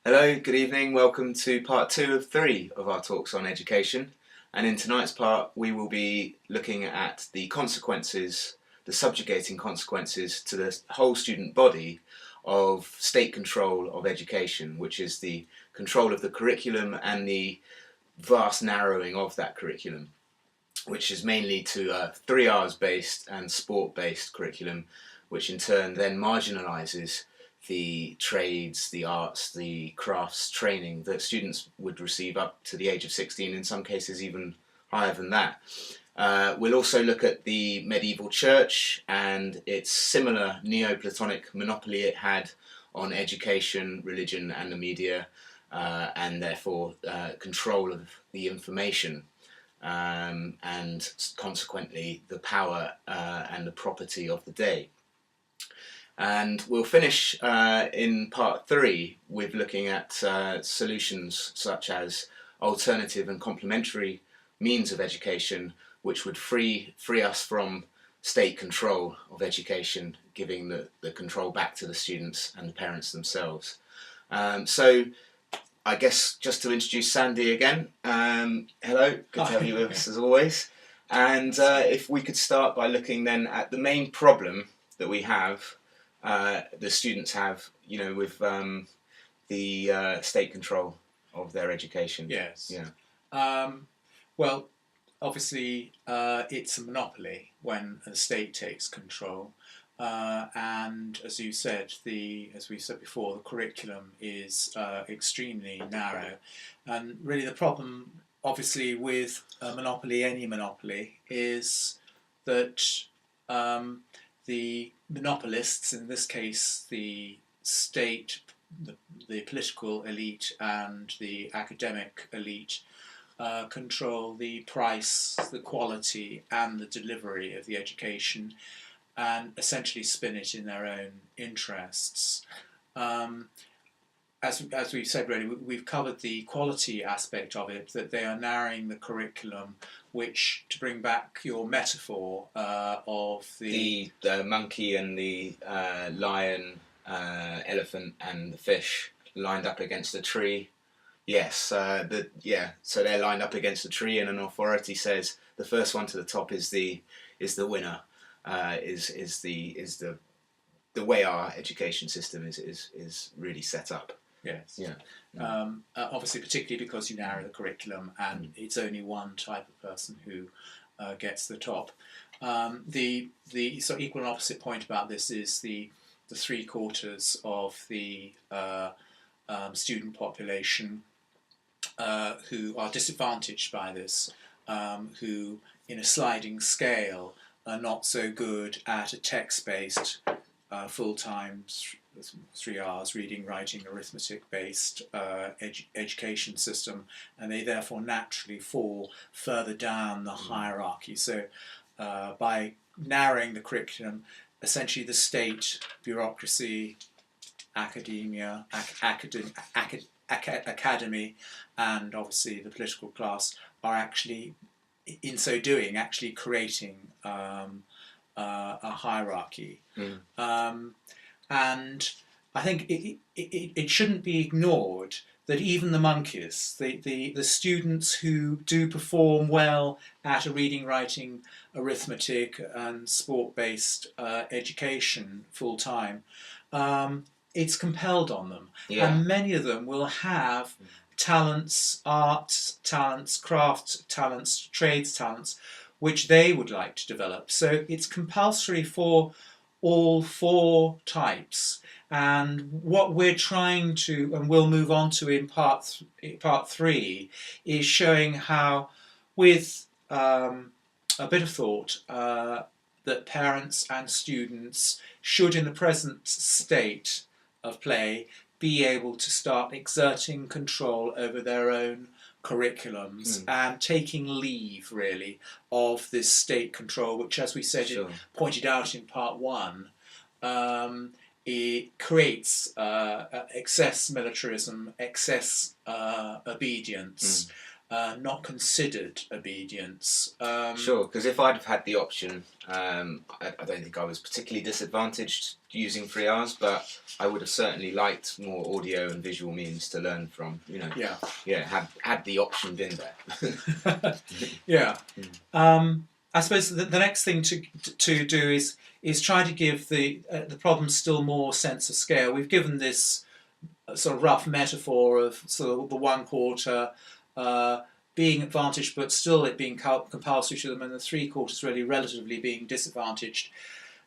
Hello, good evening. Welcome to part 2 of 3 of our talks on education. And in tonight's part, we will be looking at the consequences, the subjugating consequences to the whole student body of state control of education, which is the control of the curriculum and the vast narrowing of that curriculum, which is mainly to a 3 hours based and sport based curriculum, which in turn then marginalises the trades, the arts, the crafts training that students would receive up to the age of 16, in some cases even higher than that. We'll also look at the medieval church and its similar Neoplatonic monopoly it had on education, religion and the media, and therefore control of the information, and consequently the power and the property of the day. And we'll finish in part 3 with looking at solutions such as alternative and complementary means of education, which would free us from state control of education, giving the control back to the students and the parents themselves. So I guess just to introduce Sandy again, hello, good to have you with us as always. And if we could start by looking then at the main problem that we have, the students have, with the state control of their education. Yes. Yeah. Well, obviously, it's a monopoly when the state takes control, and as you said, as we said before, the curriculum is extremely narrow, and really the problem, obviously, with a monopoly, any monopoly, is that the monopolists, in this case the state, the political elite and the academic elite, control the price, the quality and the delivery of the education, and essentially spin it in their own interests. As we've said, really, we've covered the quality aspect of it, that they are narrowing the curriculum, which, to bring back your metaphor of the monkey and the lion, elephant and the fish lined up against a tree. Yes, so they're lined up against a tree, and an authority says the first one to the top is the winner. Is the way our education system is really set up. Yes. Yeah. Obviously, particularly because you narrow the curriculum, and it's only one type of person who gets the top. The sort of equal and opposite point about this is the 3/4 of the student population who are disadvantaged by this, who in a sliding scale are not so good at a text-based full-time 3 hours reading, writing, arithmetic-based education system, and they therefore naturally fall further down the hierarchy. So by narrowing the curriculum, essentially the state, bureaucracy, academia, academy, and obviously the political class are actually, in so doing, actually creating a hierarchy. And I think it shouldn't be ignored that even the monkeys, the students who do perform well at a reading, writing, arithmetic and sport-based education full-time, it's compelled on them. Yeah. And many of them will have talents, arts talents, craft talents, trades talents, which they would like to develop. So it's compulsory for all 4 types. And what we're trying to, and we'll move on to in part 3, is showing how, with a bit of thought, that parents and students should, in the present state of play, be able to start exerting control over their own curriculums and taking leave, really, of this state control, which, as we said, pointed out in part 1, it creates excess militarism, excess obedience, not considered obedience. Sure, because if I'd have had the option, I don't think I was particularly disadvantaged using 3Rs, but I would have certainly liked more audio and visual means to learn from. Had the option been there. Yeah. I suppose the next thing to do is try to give the problem still more sense of scale. We've given this sort of rough metaphor of sort of the 1/4 being advantaged, but still it being compulsory to them, and the 3/4 really relatively being disadvantaged.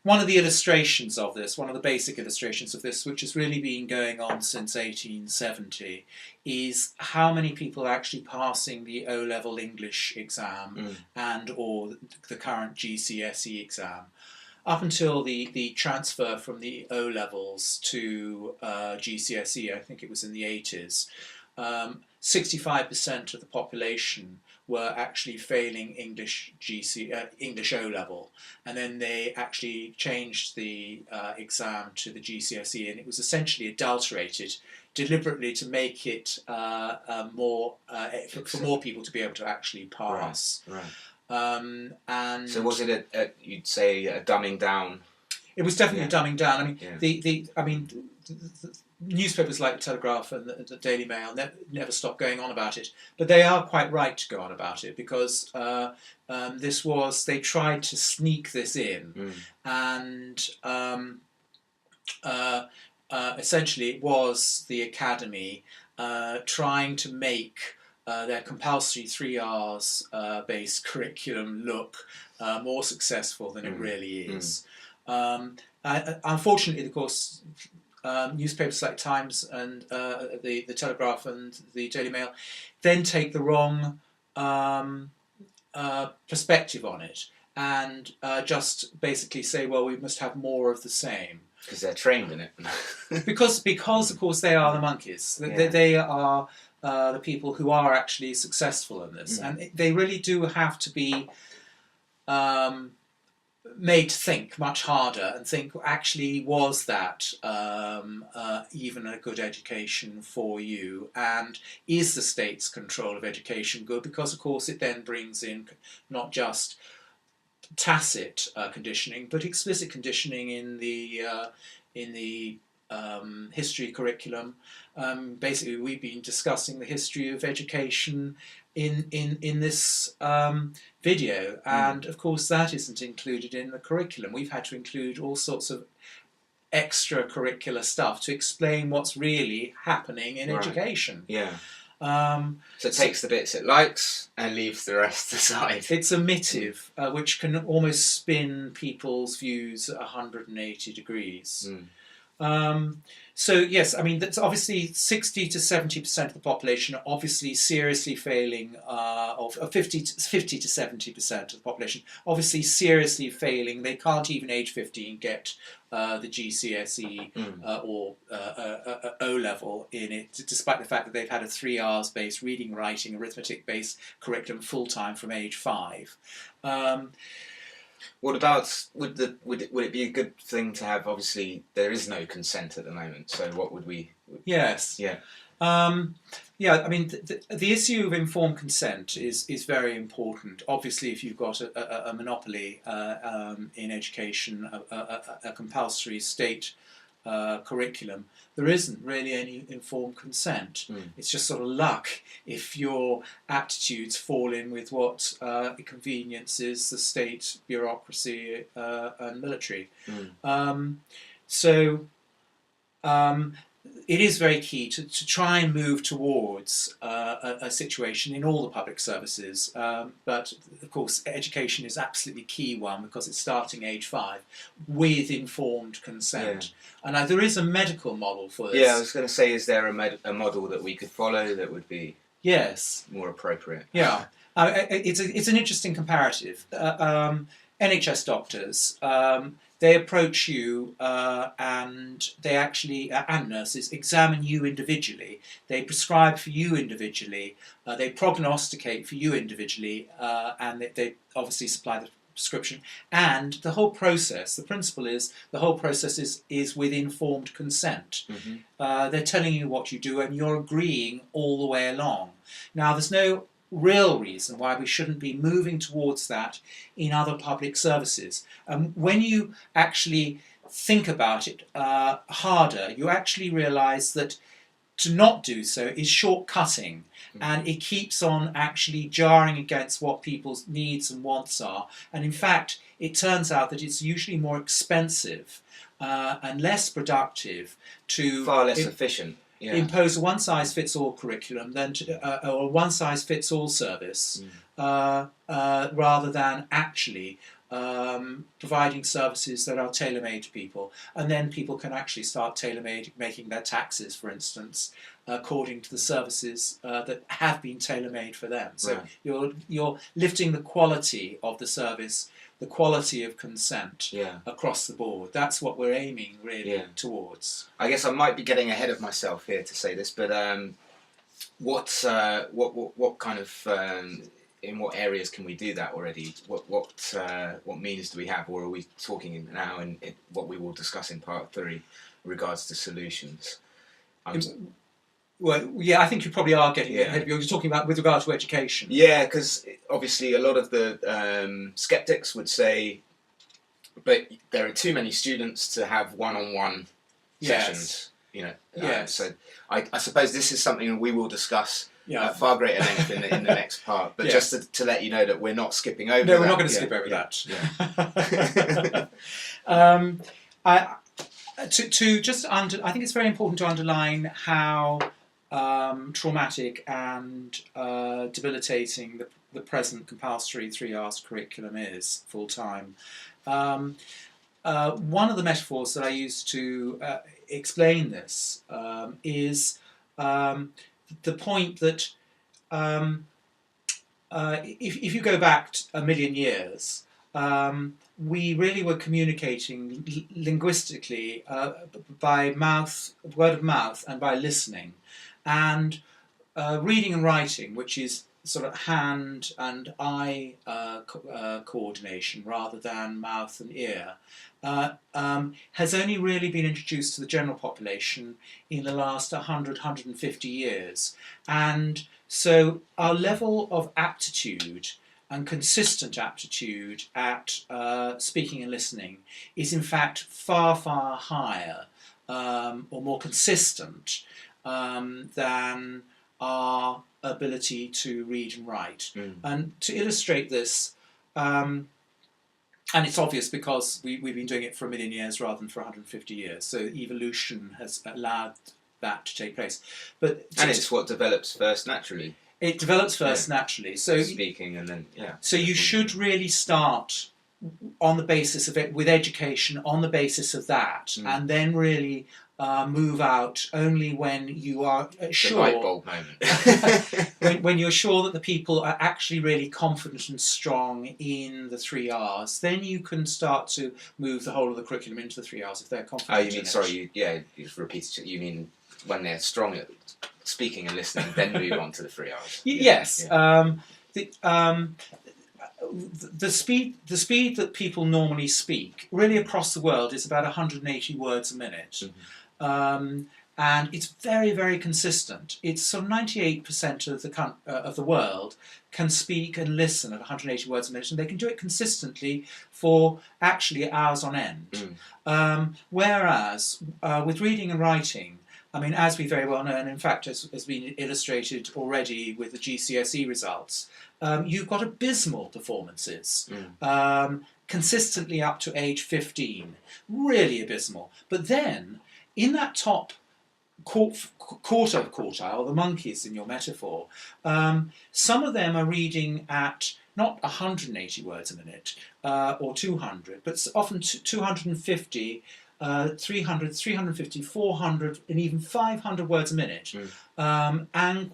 One of the illustrations of this, one of the basic illustrations of this, which has really been going on since 1870, is how many people are actually passing the O-level English exam and or the current GCSE exam. Up until the transfer from the O-levels to GCSE, I think it was in the 80s, 65% of the population were actually failing English English O-level, and then they actually changed the exam to the GCSE, and it was essentially adulterated deliberately to make it more for more people to be able to actually pass. Right. And so was it you'd say a dumbing down? It was definitely a dumbing down. I mean, the newspapers like the Telegraph and the Daily Mail never stop going on about it, but they are quite right to go on about it, because they tried to sneak this in, and essentially it was the Academy trying to make their compulsory 3Rs based curriculum look more successful than it really is. Unfortunately, of course, newspapers like Times and the Telegraph and the Daily Mail then take the wrong perspective on it, and just basically say, well, we must have more of the same. Because they're trained in it. because of course they are the monkeys. They are the people who are actually successful in this, and they really do have to be made to think much harder and think, actually, was that even a good education for you, and is the state's control of education good? Because of course it then brings in not just tacit conditioning, but explicit conditioning in the history curriculum. Basically, we've been discussing the history of education in this video, and of course that isn't included in the curriculum. We've had to include all sorts of extracurricular stuff to explain what's really happening in education. Yeah. So it takes the bits it likes and leaves the rest aside. It's omittive, which can almost spin people's views at 180 degrees. So yes, I mean, that's obviously 60 to 70% of the population are obviously seriously failing, of 50 to 70% of the population obviously seriously failing. They can't even age 15 get the GCSE or O-level in it, despite the fact that they've had a 3Rs based reading, writing, arithmetic based curriculum full time from age 5. What about, would it be a good thing to have, obviously there is no consent at the moment, so what would we... Yes. Yeah. I mean, the issue of informed consent is very important. Obviously, if you've got a monopoly in education, a compulsory state curriculum, there isn't really any informed consent. It's just sort of luck if your aptitudes fall in with what conveniences the state, bureaucracy and military. It is very key to try and move towards a situation in all the public services, but of course education is absolutely key one, because it's starting age 5 with informed consent. And there is a medical model for this. Yeah, I was going to say, is there a model that we could follow that would be more appropriate? Yeah, it's an interesting comparative. NHS doctors, they approach you and they actually, and nurses, examine you individually. They prescribe for you individually. They prognosticate for you individually, and they obviously supply the prescription. And the whole process, the principle is, the whole process is with informed consent. They're telling you what you do and you're agreeing all the way along. Now, there's no real reason why we shouldn't be moving towards that in other public services. When you actually think about it harder, you actually realise that to not do so is shortcutting, and it keeps on actually jarring against what people's needs and wants are. And in fact, it turns out that it's usually more expensive and less productive to far less efficient. Yeah. Impose a one-size-fits-all curriculum than or a one-size-fits-all service, rather than actually providing services that are tailor-made to people, and then people can actually start tailor-made, making their taxes, for instance, according to the services that have been tailor-made for them. So right. you're lifting the quality of the service, the quality of consent across the board. That's what we're aiming really towards. I guess I might be getting ahead of myself here to say this, but what kind of in what areas can we do that already? What means do we have, or are we talking now in what we will discuss in part 3 in regards to solutions? Well, yeah, I think you probably are getting ahead. You're talking about with regard to education. Yeah, because obviously a lot of the skeptics would say, but there are too many students to have one-on-one sessions. You know, so I suppose this is something we will discuss at far greater length in the next part. But just to let you know that we're not skipping over. No, we're not going to skip over that. Yeah. I think it's very important to underline how traumatic and debilitating the present compulsory 3 R's curriculum is full time. One of the metaphors that I use to explain this is the point that if you go back a million years, we really were communicating linguistically by word of mouth, and by listening. And reading and writing, which is sort of hand and eye coordination rather than mouth and ear, has only really been introduced to the general population in the last 150 years. And so our level of aptitude and consistent aptitude at speaking and listening is in fact far, far higher or more consistent than our ability to read and write. And to illustrate this, and it's obvious because we've been doing it for a million years rather than for 150 years, so evolution has allowed that to take place. And it's what develops first naturally. It develops first naturally. So speaking and then So you should really start on the basis of it, with education on the basis of that, and then really move out only when you are sure. The light bulb moment. when you're sure that the people are actually really confident and strong in the 3 R's, then you can start to move the whole of the curriculum into the 3 R's if they're confident. Oh, you mean you've repeated. You mean when they're strong at speaking and listening, then move on to the 3 R's. Yes. The speed that people normally speak, really across the world, is about 180 words a minute. And it's very, very consistent. It's sort of 98% of the world can speak and listen at 180 words a minute, and they can do it consistently for actually hours on end. Whereas with reading and writing, I mean, as we very well know, and in fact has been illustrated already with the GCSE results, you've got abysmal performances, consistently up to age 15, really abysmal. But then, in that top quartile, the monkeys in your metaphor, some of them are reading at not 180 words a minute or 200, but often 250, 300, 350, 400, and even 500 words a minute, and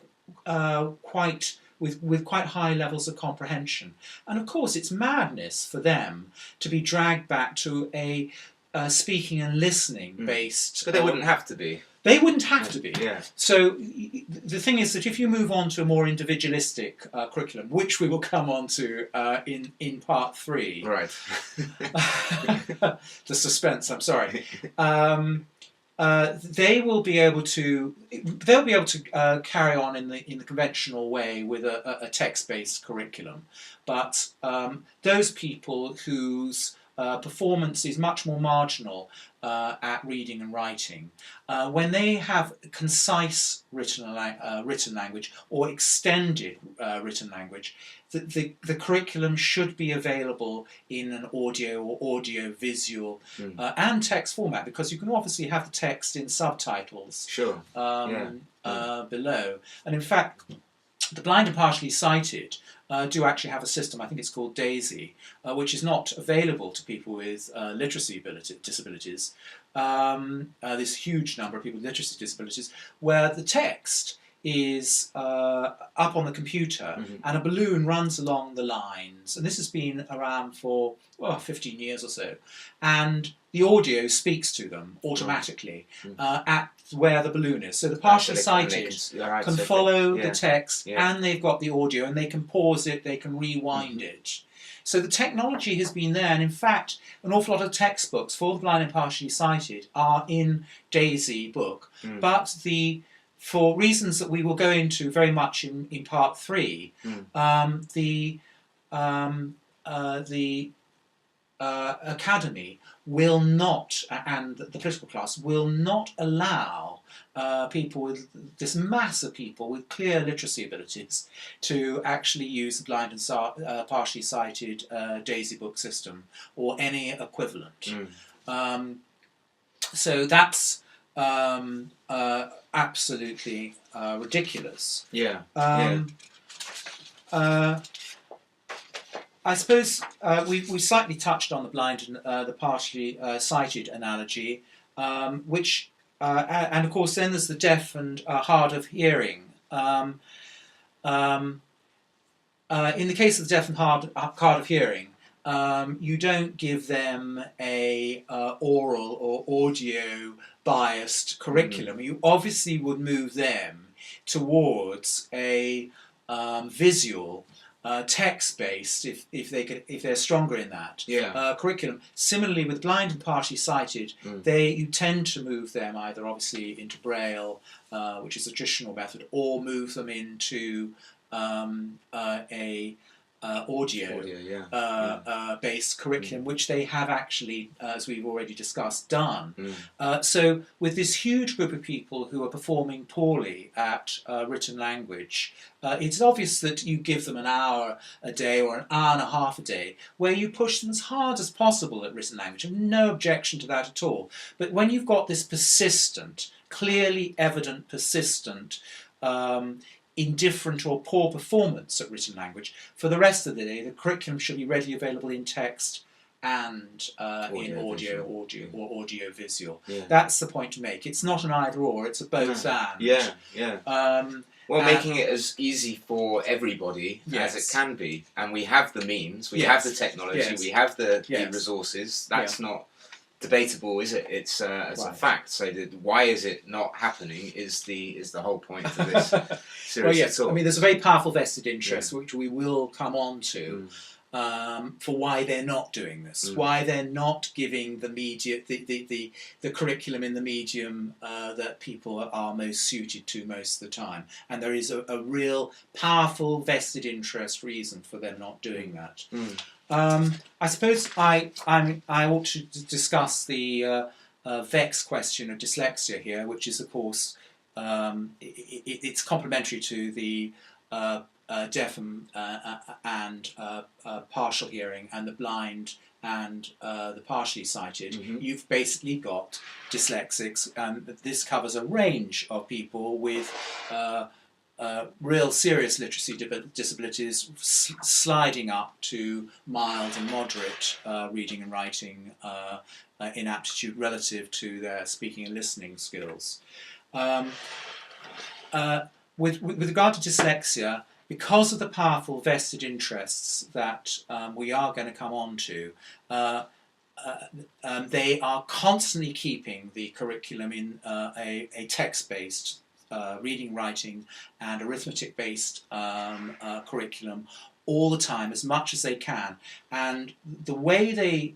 with quite high levels of comprehension. And of course, it's madness for them to be dragged back to a speaking and listening based. But they wouldn't have to be. They wouldn't have to be. Yeah. So the thing is that if you move on to a more individualistic curriculum, which we will come on to in part 3, right? The suspense. I'm sorry. they will be able to carry on in the conventional way with a text-based curriculum, but those people whose performance is much more marginal at reading and writing, when they have concise written language or extended written language, the curriculum should be available in an audio or audio visual and text format, because you can obviously have the text in subtitles Sure. below. And in fact, the blind and partially sighted do actually have a system, I think it's called DAISY, which is not available to people with literacy disabilities. This huge number of people with literacy disabilities, where the text is up on the computer and a balloon runs along the lines. And this has been around for 15 years or so. And the audio speaks to them automatically at where the balloon is. So the partially sighted can follow the text, and they've got the audio, and they can pause it, they can rewind it. So the technology has been there, and in fact, an awful lot of textbooks for the blind and partially sighted are in DAISY book, but for reasons that we will go into very much in part 3, the academy will not, and the political class will not allow people with this mass of people with clear literacy abilities to actually use the blind and partially sighted DAISY book system or any equivalent. So that's absolutely ridiculous. I suppose we slightly touched on the blind and the partially sighted analogy, which, and of course then there's the deaf and hard of hearing. In the case of the deaf and hard of hearing, you don't give them a oral or audio biased curriculum. You obviously would move them towards a visual, text-based, if they're stronger in that curriculum. Similarly, with blind and partially sighted, you tend to move them either obviously into Braille, which is a traditional method, or move them into a audio based curriculum, which they have actually, as we've already discussed, done. So with this huge group of people who are performing poorly at written language, it's obvious that you give them an hour a day or an hour and a half a day where you push them as hard as possible at written language. I have no objection to that at all. But when you've got this persistent, clearly evident persistent indifferent or poor performance at written language, for the rest of the day the curriculum should be readily available in text and in audio or audio visual. That's the point to make. It's not an either or, it's a both and. Making it as easy for everybody as it can be. And we have the means, we have the technology, we have the resources. That's not debatable, is it? It's a fact. So why is it not happening is the whole point of this series. I mean, there's a very powerful vested interest, which we will come on to, for why they're not doing this, why they're not giving the media, the curriculum in the medium that people are most suited to most of the time. And there is a real powerful vested interest reason for them not doing that. I suppose I ought to discuss the vexed question of dyslexia here, which is, of course, it's complementary to the deaf and partial hearing and the blind and the partially sighted. You've basically got dyslexics, and this covers a range of people with real serious literacy disabilities, sliding up to mild and moderate reading and writing inaptitude relative to their speaking and listening skills. With regard to dyslexia, because of the powerful vested interests that we are going to come on to, they are constantly keeping the curriculum in a text-based reading, writing and arithmetic-based curriculum all the time, as much as they can. And the way they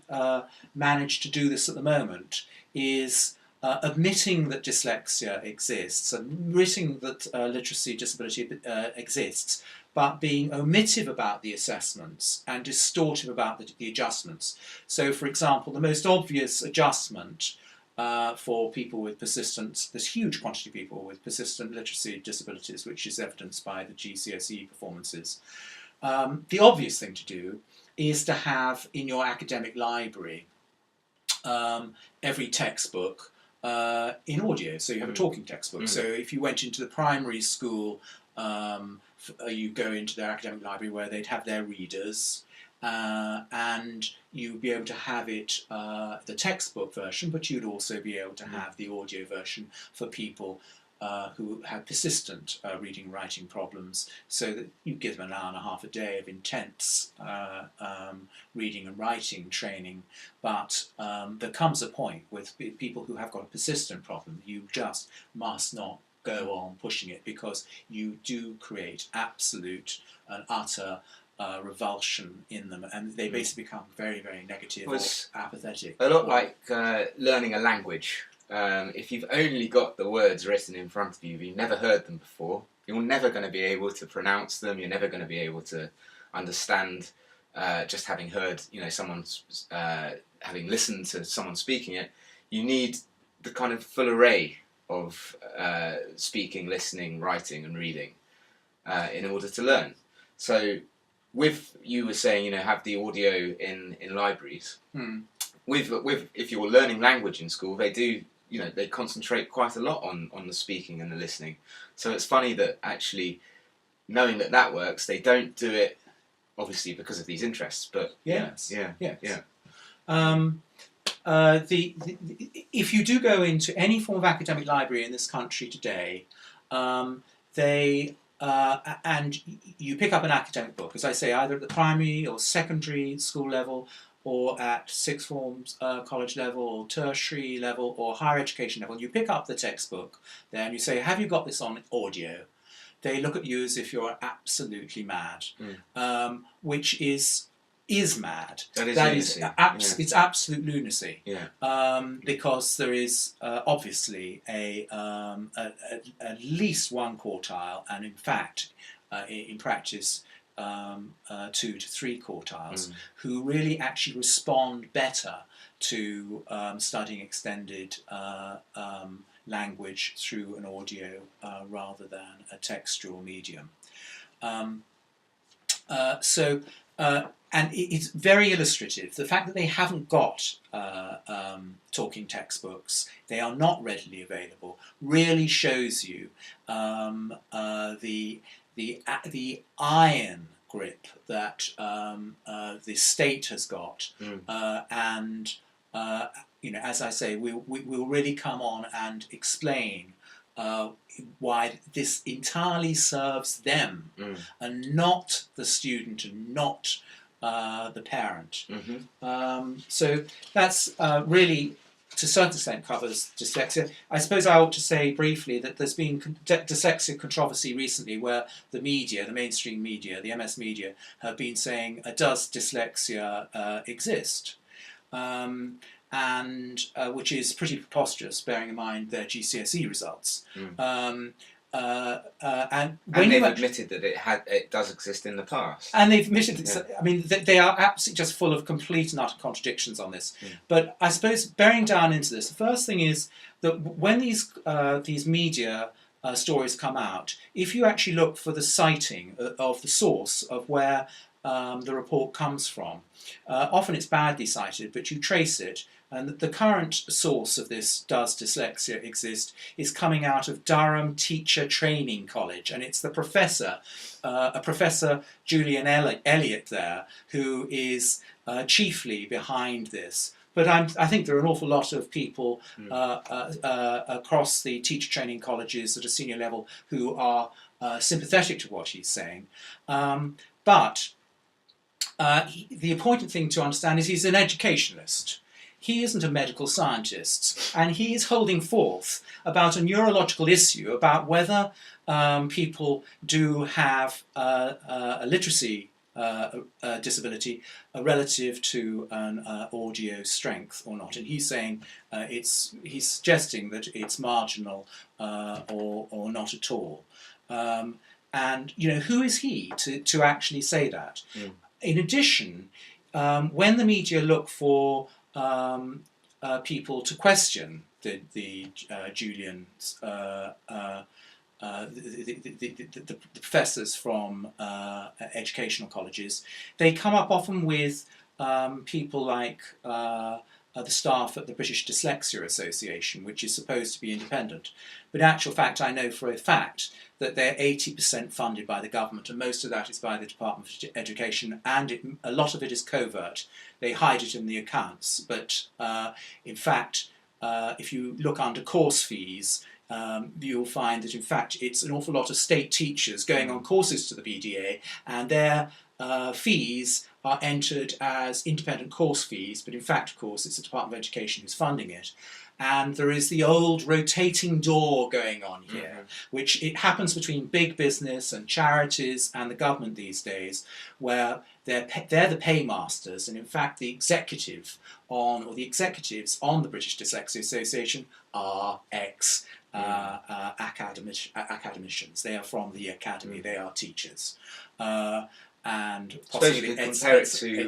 manage to do this at the moment is admitting that dyslexia exists, admitting that literacy disability exists, but being omissive about the assessments and distortive about the adjustments. So, for example, the most obvious adjustment for people with persistent, this huge quantity of people with persistent literacy disabilities, which is evidenced by the GCSE performances, the obvious thing to do is to have in your academic library every textbook in audio. So you have a talking textbook. So if you went into the primary school, you go into their academic library where they'd have their readers, and you'd be able to have it, the textbook version, but you'd also be able to have the audio version for people who have persistent reading and writing problems, so that you give them an hour and a half a day of intense reading and writing training. But there comes a point with people who have got a persistent problem, you just must not go on pushing it, because you do create absolute and utter revulsion in them, and they basically become very, very negative or apathetic. A lot like learning a language. If you've only got the words written in front of you, you've never heard them before, you're never going to be able to pronounce them, you're never going to be able to understand just having heard, someone's, having listened to someone speaking it. You need the kind of full array of speaking, listening, writing and reading in order to learn. So you were saying, have the audio in libraries. With if you're learning language in school, they do, they concentrate quite a lot on the speaking and the listening. So it's funny that actually, knowing that works, they don't do it, obviously because of these interests. But yes. Yeah. If you do go into any form of academic library in this country today, and you pick up an academic book, as I say, either at the primary or secondary school level, or at sixth form college level, or tertiary level, or higher education level, you pick up the textbook there and you say, have you got this on audio? They look at you as if you're absolutely mad, which is mad. That is lunacy. It's absolute lunacy. Yeah. Because there is obviously at least one quartile, and in fact, in practice, 2 to 3 quartiles, who really actually respond better to studying extended language through an audio rather than a textual medium. And it's very illustrative. The fact that they haven't got talking textbooks, they are not readily available, really shows you the iron grip that the state has got, and as I say, we'll really come on and explain why this entirely serves them, and not the student, and not the parent. So that's really, to a certain extent, covers dyslexia. I suppose I ought to say briefly that there's been dyslexia controversy recently, where the media, the mainstream media, the MS media, have been saying, does dyslexia exist? And which is pretty preposterous, bearing in mind their GCSE results. And they've admitted that it does exist in the past. And they've admitted that, I mean, they are absolutely just full of complete and utter contradictions on this. But I suppose, bearing down into this, the first thing is that when these media stories come out, if you actually look for the citing of the source of where the report comes from, often it's badly cited, but you trace it, and the current source of this, does dyslexia exist, is coming out of Durham Teacher Training College, and it's the professor, Professor Julian Elliott there, who is chiefly behind this. But I think there are an awful lot of people across the teacher training colleges at a senior level who are sympathetic to what he's saying. But the important thing to understand is he's an educationalist. He isn't a medical scientist, and he is holding forth about a neurological issue about whether people do have a literacy disability relative to an audio strength or not. And he's saying he's suggesting that it's marginal or not at all. And who is he to actually say that? Mm. In addition, when the media look for people to question the Julian's the professors from educational colleges, they come up often with people like the staff at the British Dyslexia Association, which is supposed to be independent. But in actual fact, I know for a fact that they're 80% funded by the government, and most of that is by the Department of Education, and a lot of it is covert. They hide it in the accounts, but in fact, if you look under course fees, you'll find that in fact it's an awful lot of state teachers going on courses to the BDA, and their fees are entered as independent course fees, but in fact, of course, it's the Department of Education who's funding it. And there is the old rotating door going on here, which it happens between big business and charities and the government these days, where they're the paymasters, and in fact the executives on the British Dyslexia Association are academicians. They are from the academy. They are teachers. And possibly it's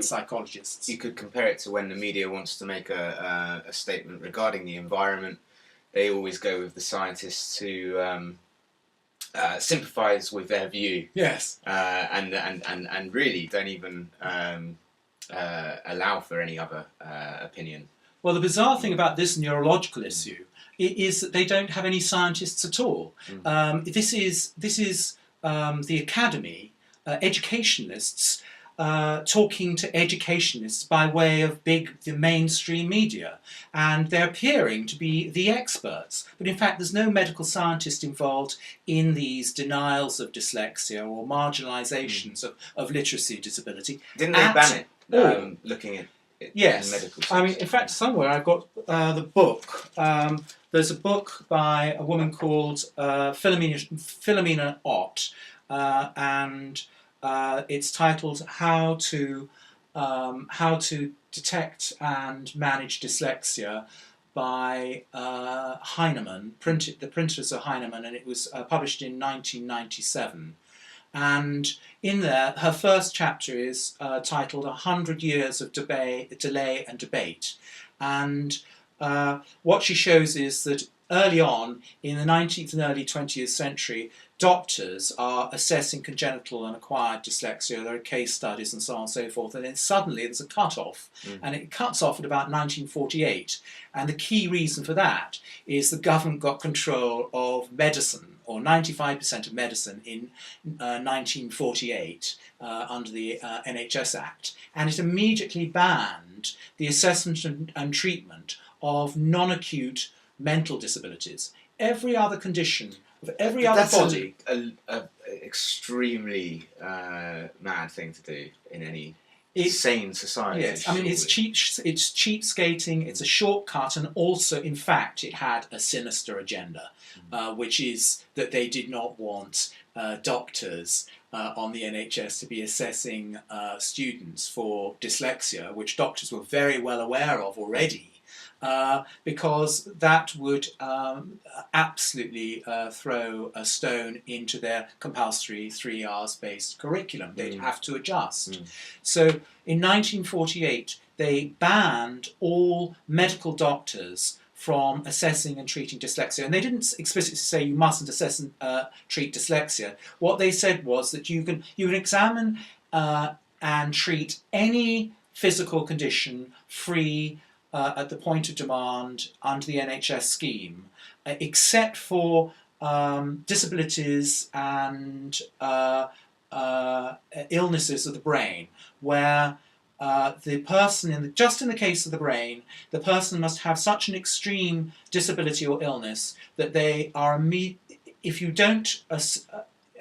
psychologists. You could compare it to when the media wants to make a statement regarding the environment. They always go with the scientists who sympathise with their view. Yes. And really don't even allow for any other opinion. Well, the bizarre thing about this neurological issue is that they don't have any scientists at all. This is the academy. Educationalists talking to educationalists by way of the mainstream media, and they're appearing to be the experts. But in fact, there's no medical scientist involved in these denials of dyslexia or marginalisations of literacy disability. Didn't they ban it? Looking at it in medical science. I mean, in fact, somewhere I've got the book. There's a book by a woman called Philomena Ott. And it's titled "How to Detect and Manage Dyslexia" by Heinemann. The printers are Heinemann, and it was published in 1997. And in there, her first chapter is titled "100 Years of Delay and Debate." And what she shows is that early on, in the 19th and early 20th century, doctors are assessing congenital and acquired dyslexia. There are case studies and so on and so forth. And then suddenly there's a cut-off. And it cuts off at about 1948. And the key reason for that is the government got control of medicine, or 95% of medicine, in 1948 under the NHS Act. And it immediately banned the assessment and treatment of non-acute mental disabilities. Every other condition of every other body. That's an extremely mad thing to do in any sane society. Yes, I mean it's cheapskating. It's a shortcut, and also, in fact, it had a sinister agenda, which is that they did not want doctors on the NHS to be assessing students for dyslexia, which doctors were very well aware of already. Because that would absolutely throw a stone into their compulsory 3 hours based curriculum. They'd have to adjust. So in 1948, they banned all medical doctors from assessing and treating dyslexia. And they didn't explicitly say you mustn't assess and treat dyslexia. What they said was that you can examine and treat any physical condition free at the point of demand under the NHS scheme, except for disabilities and illnesses of the brain, where the person, just in the case of the brain, the person must have such an extreme disability or illness that they are if you don't,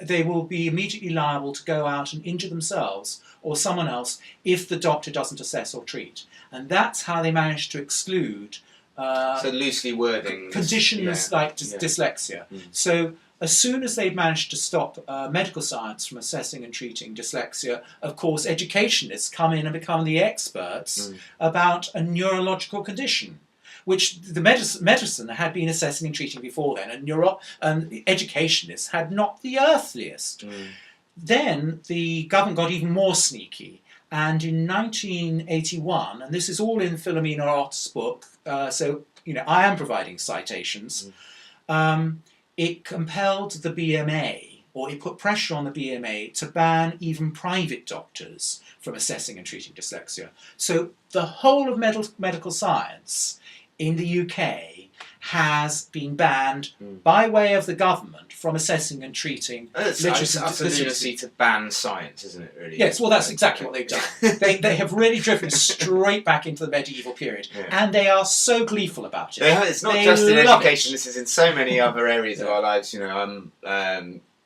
they will be immediately liable to go out and injure themselves or someone else if the doctor doesn't assess or treat. And that's how they managed to exclude so loosely wording conditions like dyslexia. So as soon as they'd managed to stop medical science from assessing and treating dyslexia, of course, educationists come in and become the experts about a neurological condition, which the medicine had been assessing and treating before then, and educationists had not the earthliest. Then the government got even more sneaky, and in 1981, and this is all in Philomena Ott's book, so I am providing citations, it compelled the BMA, or it put pressure on the BMA to ban even private doctors from assessing and treating dyslexia. So the whole of medical science in the UK has been banned by way of the government from assessing and treating It's utter lunacy to ban science, isn't it, really? Yes, well, that's exactly what they've done. They have really driven straight back into the medieval period, and they are so gleeful about it. It's not just in education, this is in so many other areas of our lives. I'm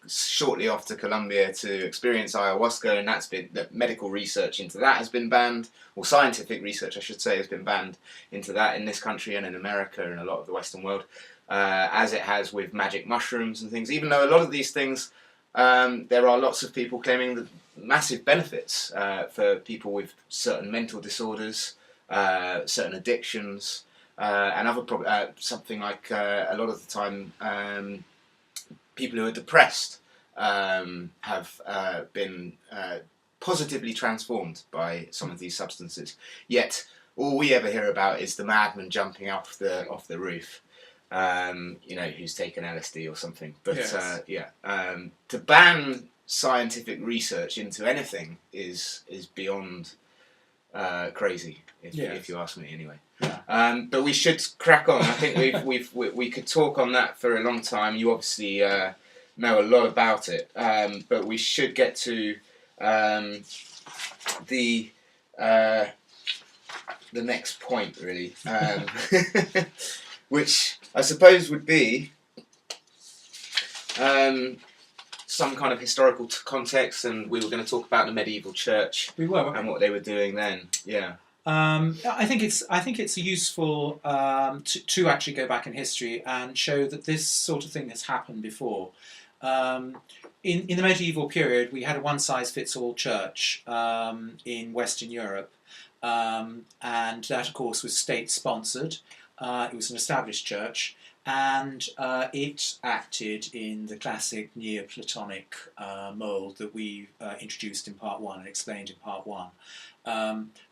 shortly off to Colombia to experience ayahuasca, and that medical research into that has been banned, or scientific research I should say has been banned into that in this country and in America and a lot of the Western world, as it has with magic mushrooms and things, even though a lot of these things, there are lots of people claiming the massive benefits for people with certain mental disorders, certain addictions, and other problems, something like a lot of the time people who are depressed have been positively transformed by some of these substances. Yet all we ever hear about is the madman jumping off the roof, who's taken LSD or something. But to ban scientific research into anything is beyond crazy, if you ask me, anyway. But we should crack on. I think we could talk on that for a long time. You obviously know a lot about it, but we should get to the next point, really, which I suppose would be some kind of historical context, and we were going to talk about the medieval church. We were, and what they were doing then. Yeah. I think it's useful to actually go back in history and show that this sort of thing has happened before. In the medieval period, we had a one-size-fits-all church in Western Europe, and that, of course, was state-sponsored. It was an established church, and it acted in the classic Neoplatonic mould that we introduced in Part 1 and explained in Part 1.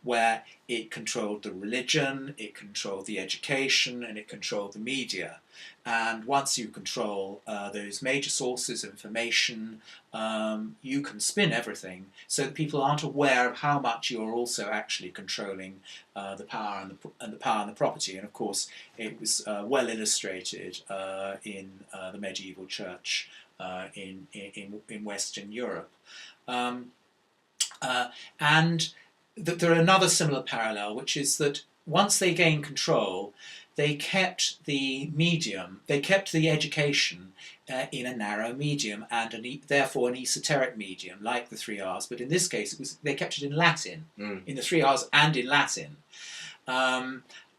Where it controlled the religion, it controlled the education, and it controlled the media. And once you control those major sources of information, you can spin everything so that people aren't aware of how much you're also actually controlling the power and the property. And of course, it was well illustrated in the medieval church in Western Europe. And there are another similar parallel, which is that once they gained control, they kept the medium, they kept the education in a narrow medium and therefore an esoteric medium, like the 3 R's. But in this case, they kept it in Latin, in the 3 R's and in Latin.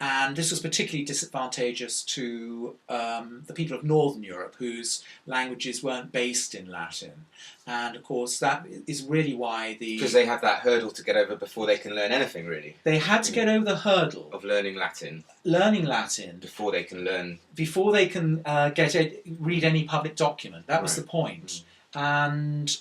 And this was particularly disadvantageous to the people of Northern Europe, whose languages weren't based in Latin. And of course, that is really why because they have that hurdle to get over before they can learn anything, really. They had to get over the hurdle of learning Latin. Before they can learn. Before they can read any public document. That was the point. And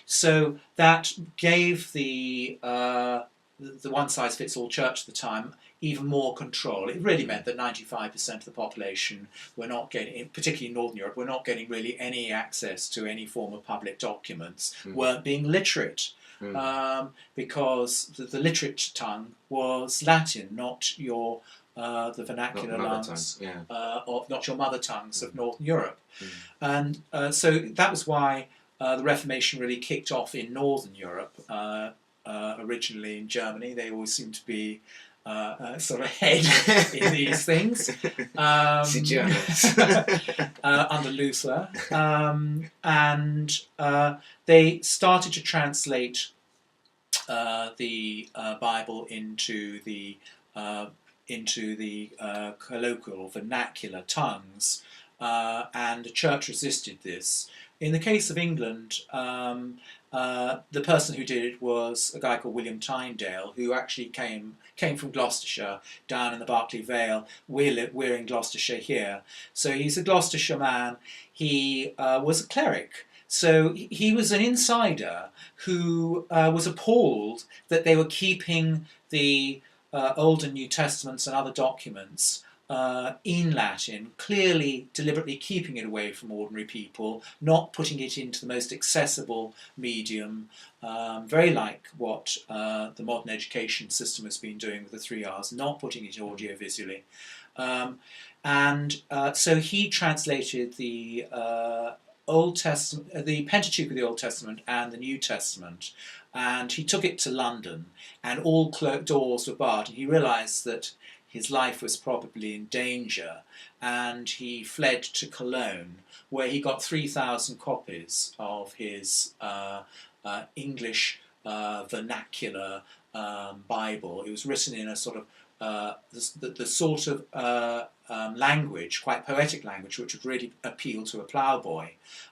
so that gave the one-size-fits-all church at the time even more control. It really meant that 95% of the population were not getting, particularly in Northern Europe, were not getting really any access to any form of public documents, weren't being literate, because the literate tongue was Latin, not your the vernacular tongues, or not your mother tongues of Northern Europe. And so that was why the Reformation really kicked off in Northern Europe. Originally in Germany, they always seem to be sort of ahead in these things. Under Luther, and they started to translate the Bible into the colloquial or vernacular tongues and the church resisted this. In the case of England, the person who did it was a guy called William Tyndale, who actually came from Gloucestershire, down in the Berkeley Vale. We're in Gloucestershire here. So he's a Gloucestershire man. He was a cleric. So he was an insider who was appalled that they were keeping the Old and New Testaments and other documents in Latin, clearly, deliberately keeping it away from ordinary people, not putting it into the most accessible medium, very like what the modern education system has been doing with the 3 R's, not putting it audio-visually. So he translated the Old Testament, the Pentateuch of the Old Testament and the New Testament, and he took it to London, and all doors were barred, and he realised that his life was probably in danger, and he fled to Cologne, where he got 3,000 copies of his English vernacular Bible. It was written in a sort of the sort of language, quite poetic language, which would really appeal to a ploughboy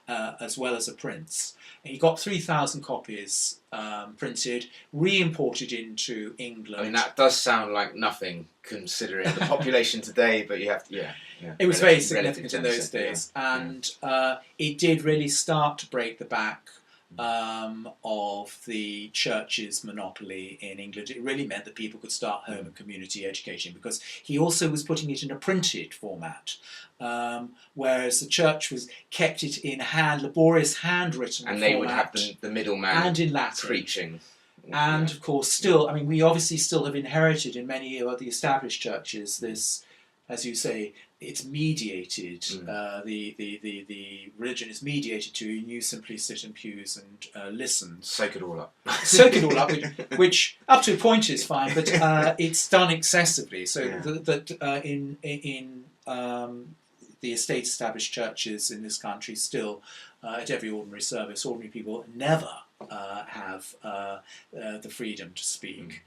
as well as a prince. And he got 3,000 copies printed, re-imported into England. I mean, that does sound like nothing considering the population today, but you have to, yeah. It was very significant in those days, yeah. And it did really start to break the back of the church's monopoly in England. It really meant that people could start home and community education, because he also was putting it in a printed format, whereas the church kept it in laborious handwritten and format, they would have the middleman and in Latin preaching. And of course, still, I mean, we obviously still have inherited in many of the established churches this, as you say, it's mediated. The religion is mediated to. You simply sit in pews and listen. Soak it all up. Soak it all up, which up to a point is fine, but it's done excessively. So that in the estate established churches in this country, still at every ordinary service, ordinary people never have the freedom to speak.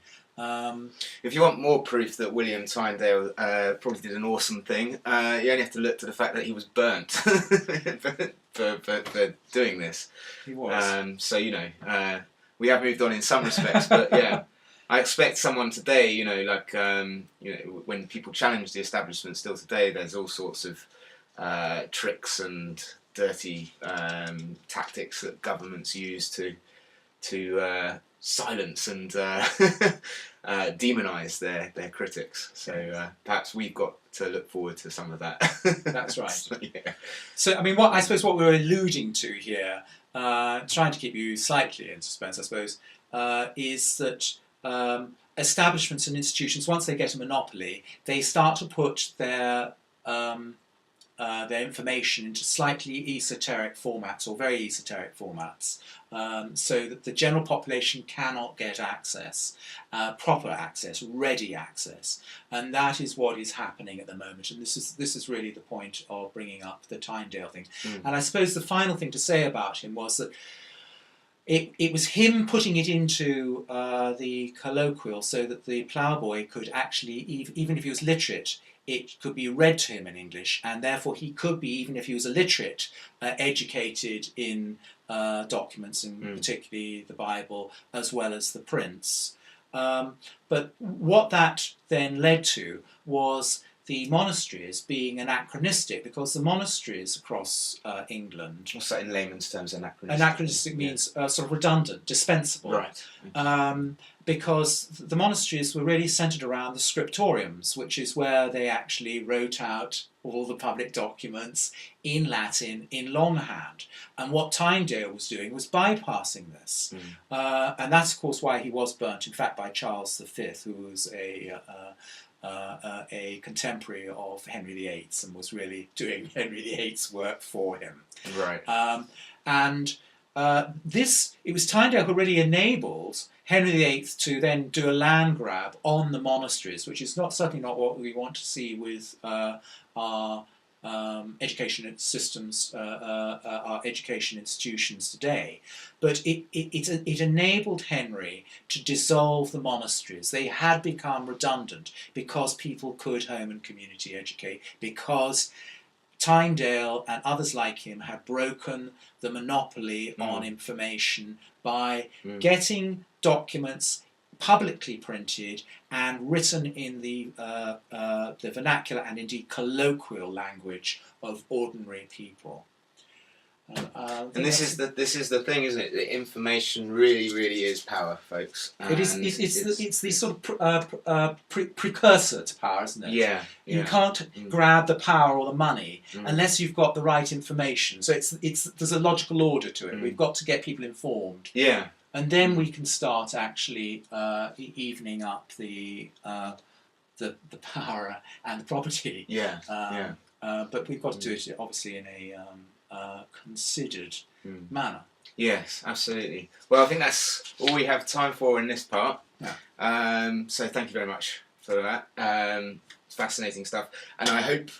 If you want more proof that William Tyndale probably did an awesome thing, you only have to look to the fact that he was burnt for doing this. He was. So, you know, we have moved on in some respects, but yeah, I expect someone today, you know, like, you know, when people challenge the establishment still today, there's all sorts of tricks and dirty tactics that governments use to silence and demonise their critics. So perhaps we've got to look forward to some of that. That's right. So, yeah. So I mean, I suppose what we're alluding to here, trying to keep you slightly in suspense, I suppose, is that establishments and institutions, once they get a monopoly, they start to put their information into slightly esoteric formats, or very esoteric formats, so that the general population cannot get access, proper access, ready access, and that is what is happening at the moment. And this is really the point of bringing up the Tyndale thing. And I suppose the final thing to say about him was that it was him putting it into the colloquial, so that the ploughboy could actually, even if he was literate, it could be read to him in English, and therefore he could be, even if he was illiterate, educated in documents, and particularly the Bible, as well as the prints. But what that then led to was the monasteries being anachronistic, because the monasteries across England... What's that in layman's terms, anachronistic? Anachronistic means sort of redundant, dispensable. Right. Because the monasteries were really centred around the scriptoriums, which is where they actually wrote out all the public documents in Latin, in longhand. And what Tyndale was doing was bypassing this. And that's, of course, why he was burnt, in fact, by Charles V, who was a contemporary of Henry VIII and was really doing Henry VIII's work for him. Right. It was Tyndale who really enabled Henry VIII to then do a land grab on the monasteries, which is certainly not what we want to see with our education systems, our education institutions today. But it enabled Henry to dissolve the monasteries. They had become redundant because people could home and community educate, because Tyndale and others like him had broken the monopoly on information by getting documents publicly printed and written in the vernacular and indeed colloquial language of ordinary people. And this is the thing, isn't it? The information really is power, folks. And it's the sort of precursor to power, isn't it? Yeah. You can't grab the power or the money unless you've got the right information. So there's a logical order to it. We've got to get people informed. Yeah. And then we can start actually evening up the power and the property. Yeah. But we've got to do it obviously in a considered manner. Yes, absolutely. Well, I think that's all we have time for in this part. Yeah. So thank you very much for that. It's fascinating stuff. And I hope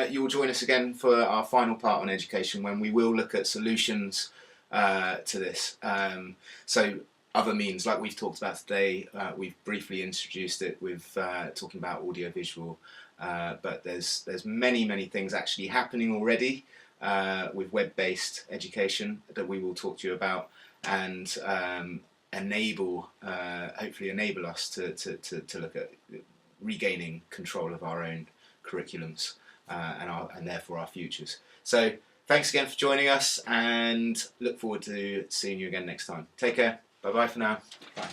you will join us again for our final part on education, when we will look at solutions to this. So other means, like we've talked about today, we've briefly introduced it with talking about audiovisual, but there's many things actually happening already with web-based education that we will talk to you about, and hopefully enable us to look at regaining control of our own curriculums and therefore our futures. So thanks again for joining us, and look forward to seeing you again next time. Take care. Bye-bye for now. Bye.